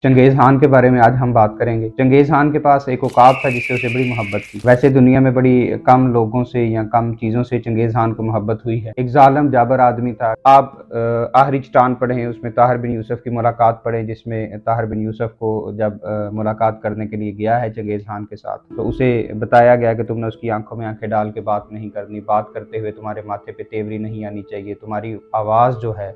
चंगेज़ खान के बारे में आज हम बात करेंगे। चंगेज़ खान के पास एक औकाब था जिससे उसे बड़ी मोहब्बत थी। वैसे दुनिया में बड़ी कम लोगों से या कम चीज़ों से चंगेज़ खान को मोहब्बत हुई है। एक ज़ालिम जाबर आदमी था। आप आहरिचटान पढ़ें, उसमें ताहिर बिन यूसुफ की मुलाकात पढ़ें, जिसमें ताहिर बिन यूसुफ को जब मुलाकात करने के लिए गया है चंगेज़ खान के साथ, तो उसे बताया गया कि तुमने उसकी आंखों में आंखें डाल के बात नहीं करनी, बात करते हुए तुम्हारे माथे पे तेवरी नहीं आनी चाहिए, तुम्हारी आवाज़ जो है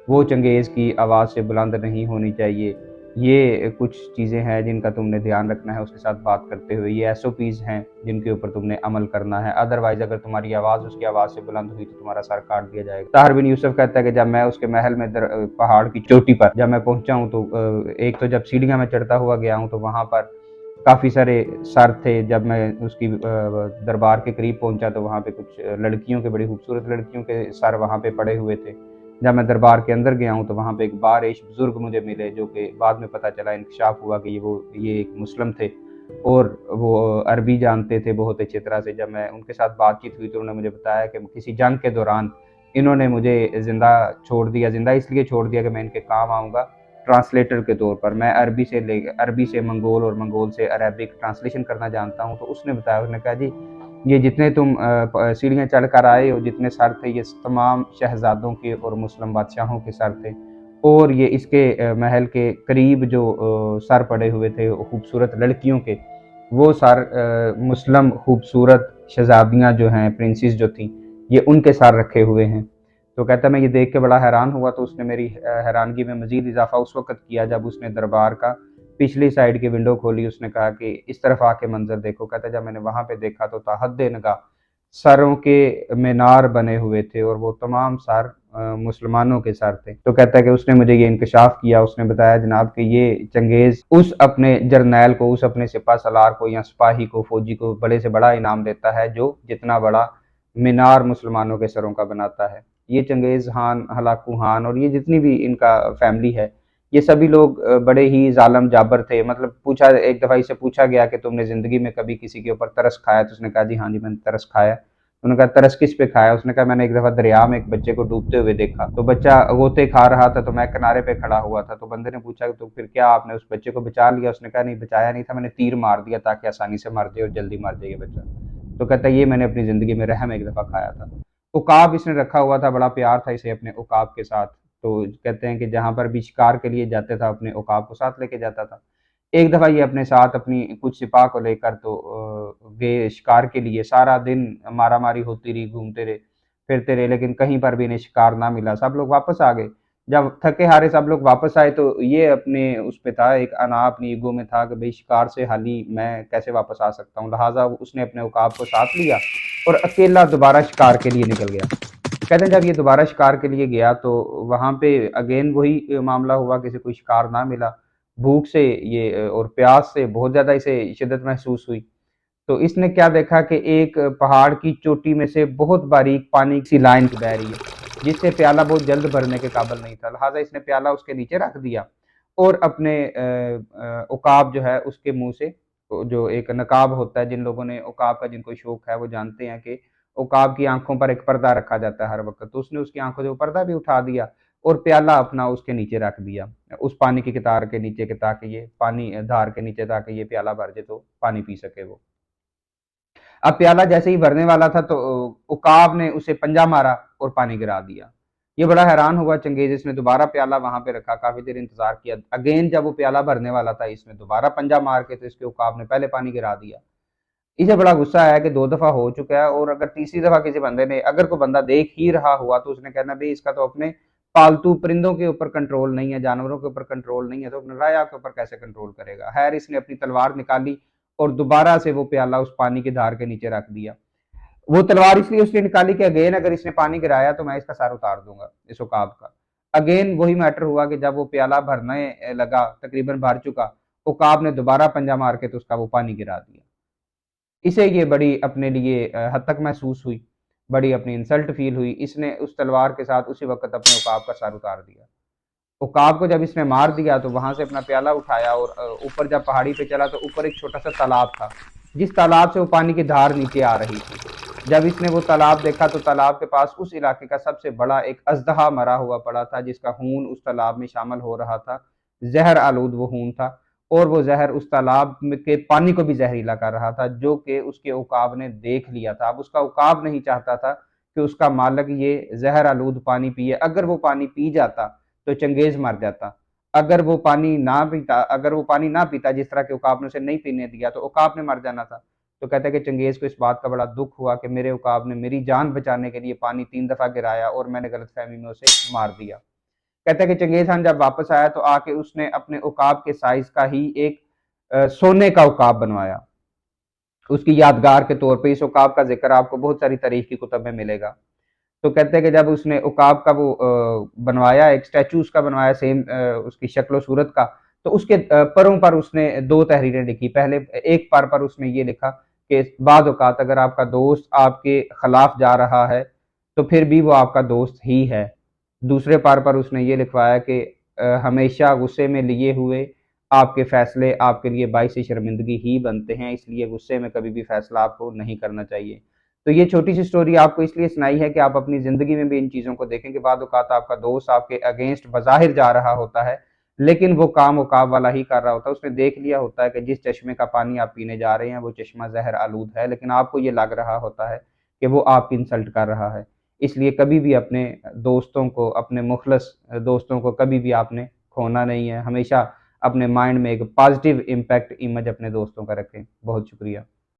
वो चंगेज़ की आवाज़ से बुलंद नहीं होनी चाहिए। ये कुछ चीज़ें हैं जिनका तुमने ध्यान रखना है उसके साथ बात करते हुए। ये एसओपीज़ हैं जिनके ऊपर तुमने अमल करना है। अदरवाइज़ अगर तुम्हारी आवाज़ उसकी आवाज़ से बुलंद हुई तो तुम्हारा सर काट दिया जाएगा। ताहिर बिन यूसुफ कहता है कि जब मैं उसके महल में पहाड़ की चोटी पर जब मैं पहुंचा हूँ तो एक तो जब सीढ़ियाँ में चढ़ता हुआ गया हूँ तो वहाँ पर काफ़ी सारे सर थे। जब मैं उसकी दरबार के करीब पहुंचा तो वहाँ पे कुछ लड़कियों के, बड़ी खूबसूरत लड़कियों के सर वहाँ पे पड़े हुए थे। जब मैं दरबार के अंदर गया हूँ तो वहाँ पे एक बारिश बुजुर्ग मुझे मिले, जो कि बाद में पता चला, इंकशाफ हुआ कि ये एक मुस्लिम थे और वो अरबी जानते थे बहुत अच्छी तरह से। जब मैं उनके साथ बातचीत हुई तो उन्होंने मुझे बताया कि किसी जंग के दौरान इन्होंने मुझे ज़िंदा छोड़ दिया। ज़िंदा इसलिए छोड़ दिया कि मैं इनके काम आऊँगा ट्रांसलेटर के तौर पर। मैं अरबी से मंगोल और मंगोल से अरबिक ट्रांसलेशन करना जानता हूँ। तो उसने बताया, उसने कहा जी ये जितने तुम सीढ़ियाँ चढ़ कर आए हो, जितने सर थे, ये तमाम शहजादों के और मुस्लिम बादशाहों के सर थे। और ये इसके महल के करीब जो सर पड़े हुए थे खूबसूरत लड़कियों के, वो सर मुस्लिम खूबसूरत शहजादियाँ जो हैं, प्रिंसेस जो थी, ये उनके सर रखे हुए हैं। तो कहता मैं ये देख के बड़ा हैरान हुआ। तो उसने मेरी हैरानगी में मज़ीद इजाफ़ा उस वक़्त किया जब उसने दरबार का पिछली साइड की विंडो खोली। उसने कहा कि इस तरफ आके मंजर देखो। कहता जब मैंने वहाँ पे देखा तो हद निगाह सरों के मीनार बने हुए थे और वो तमाम सर मुसलमानों के सर थे। तो कहता है कि उसने मुझे ये इंकशाफ किया। उसने बताया जनाब कि ये चंगेज़ उस अपने जर्नैल को, उस अपने सिपा सलार को या सिपाही को, फौजी को बड़े से बड़ा इनाम देता है जो जितना बड़ा मीनार मुसलमानों के सरों का बनाता है। ये चंगेज़ खान, हलाकू खान और ये जितनी भी इनका फैमिली है, ये सभी लोग बड़े ही ज़ालिम जाबर थे। मतलब पूछा, एक दफ़ा इससे पूछा गया कि तुमने ज़िंदगी में कभी किसी के ऊपर तरस खाया? तो उसने कहा जी हाँ जी, मैंने तरस खाया। उन्होंने कहा तरस किस पे खाया? उसने कहा मैंने एक दफ़ा दरिया में एक बच्चे को डूबते हुए देखा। तो बच्चा गोते खा रहा था तो मैं किनारे पे खड़ा हुआ था। तो बंदे ने पूछा तो फिर क्या आपने उस बच्चे को बचा लिया? उसने कहा नहीं, बचाया नहीं था, मैंने तीर मार दिया ताकि आसानी से मर जाए और जल्दी मर जाए ये बच्चा। तो कहता है ये मैंने अपनी ज़िंदगी में रहम एक दफ़ा खाया था। उकाब इसने रखा हुआ था, बड़ा प्यार था इसे अपने उकाब के साथ। तो कहते हैं कि जहाँ पर भी शिकार के लिए जाते था अपने उकाब को साथ लेके जाता था। एक दफ़ा ये अपने साथ अपनी कुछ सिपाह को लेकर तो गए शिकार के लिए। सारा दिन मारा-मारी होती रही, घूमते रहे, फिरते रहे, लेकिन कहीं पर भी इन्हें शिकार ना मिला। सब लोग वापस आ गए। जब थके-हारे सब लोग वापस आए तो ये अपने उस पे था, एक अपनी ईगो में था कि भई शिकार से हाली मैं कैसे वापस आ सकता हूँ। लिहाज़ा उसने अपने उकाब को साथ लिया और अकेला दोबारा शिकार के लिए निकल गया। कहते हैं जब ये दोबारा शिकार के लिए गया तो वहाँ पे अगेन वही मामला हुआ, किसी को शिकार ना मिला। भूख से ये और प्यास से बहुत ज़्यादा इसे शिद्दत महसूस हुई। तो इसने क्या देखा कि एक पहाड़ की चोटी में से बहुत बारीक पानी की लाइन बह रही है, जिससे प्याला बहुत जल्द भरने के काबिल नहीं था। लिहाज़ा इसने प्याला उसके नीचे रख दिया और अपने उकाब जो है उसके मुँह से, जो एक नकाब होता है, जिन लोगों ने उकाब का जिनको शौक है वो जानते हैं कि उकाब की आँखों पर एक पर्दा रखा जाता है हर वक़्त। तो उसने उसकी आँखों से वो पर्दा भी उठा दिया और प्याला अपना उसके नीचे रख दिया, उस पानी की कतार के नीचे, के ताकि ये पानी धार के नीचे, ताकि ये प्याला भर जाए तो पानी पी सके वो। अब प्याला जैसे ही भरने वाला था तो उकाब ने उसे पंजा मारा और पानी गिरा दिया। ये बड़ा हैरान हुआ चंगेज़, इसने दोबारा प्याला वहाँ पे रखा, काफ़ी देर इंतज़ार किया। अगेन जब वो प्याला भरने वाला था, इसने दोबारा पंजा मार के तो इसके उकाब ने पहले पानी गिरा दिया। इसे बड़ा गुस्सा आया कि 2 दफ़ा हो चुका है और अगर तीसरी दफ़ा किसी बंदे ने, अगर कोई बंदा देख ही रहा हुआ तो उसने कहना भई इसका तो अपने पालतू परिंदों के ऊपर कंट्रोल नहीं है, जानवरों के ऊपर कंट्रोल नहीं है, तो अपने राया के ऊपर कैसे कंट्रोल करेगा? खैर इसने अपनी तलवार निकाली और दोबारा से वो प्याला उस पानी की धार के नीचे रख दिया। वो तलवार इसलिए उसने निकाली कि अगेन अगर इसने पानी गिराया तो मैं इसका सर उतार दूँगा, इस उकाब का। अगेन वही मैटर हुआ कि जब वो प्याला भरने लगा, तकरीबन भर चुका, उकाब ने दोबारा पंजा मार के तो उसका वो पानी गिरा दिया। इसे ये बड़ी अपने लिए हद तक महसूस हुई, बड़ी अपनी इंसल्ट फ़ील हुई। इसने उस तलवार के साथ उसी वक़्त अपने उकाब का सर उतार दिया। उकाब को जब इसने मार दिया तो वहाँ से अपना प्याला उठाया और ऊपर जब पहाड़ी पे चला तो ऊपर एक छोटा-सा तालाब था, जिस तालाब से वो पानी की धार नीचे आ रही थी। जब इसने वो तालाब देखा तो तालाब के पास उस इलाके का सबसे बड़ा एक अज़दहा मरा हुआ पड़ा था, जिसका खून उस तालाब में शामिल हो रहा था। जहर आलूद वो खून था, और वो जहर उस तालाब के पानी को भी जहरीला कर रहा था, जो कि उसके उकाब ने देख लिया था। अब उसका उकाब नहीं चाहता था कि उसका मालिक ये जहर आलूद पानी पिए। अगर वो पानी पी जाता तो चंगेज मर जाता। अगर वो पानी ना पीता, जिस तरह के उकाब ने उसे नहीं पीने दिया, तो उकाब ने मर जाना था। तो कहते हैं कि चंगेज को इस बात का बड़ा दुख हुआ कि मेरे उकाब ने मेरी जान बचाने के लिए पानी 3 दफा गिराया और मैंने गलतफहमी में उसे मार दिया। कहते हैं कि चंगेज खान जब वापस आया तो आके उसने अपने उकाब के साइज का ही एक सोने का उकाब बनवाया, उसकी यादगार के तौर पे। इस उकाब का जिक्र आपको बहुत सारी तारीख की कुतब में मिलेगा। तो कहते हैं कि जब उसने उकाब का वो बनवाया, एक स्टैचू उसका बनवाया सेम उसकी शक्ल सूरत का, तो उसके परों पर उसने दो तहरीरें लिखी। पहले एक पर उसने ये लिखा कि बाद औकात अगर आपका दोस्त आपके खिलाफ जा रहा है तो फिर भी वो आपका दोस्त ही है। दूसरे पर उसने ये लिखवाया कि हमेशा गुस्से में लिए हुए आपके फैसले आपके लिए बाइस शर्मिंदगी ही बनते हैं, इसलिए गुस्से में कभी भी फैसला आपको नहीं करना चाहिए। तो ये छोटी सी स्टोरी आपको इसलिए सुनाई है कि आप अपनी ज़िंदगी में भी इन चीज़ों को देखें कि बाद औक़ात आपका दोस्त आपके अगेंस्ट बज़ाहिर जा रहा होता है, लेकिन वो काम औक़ाब वाला ही कर रहा होता है। उसने देख लिया होता है कि जिस चश्मे का पानी आप पीने जा रहे हैं, वो चश्मा ज़हर आलूद है, लेकिन आपको ये लग रहा होता है कि वो आपकी इंसल्ट कर रहा है। इसलिए कभी भी अपने दोस्तों को, अपने मुख़लस दोस्तों को कभी भी आपने खोना नहीं है। हमेशा अपने माइंड में एक पॉज़िटिव इम्पैक्ट इमेज अपने दोस्तों का रखें। बहुत शुक्रिया।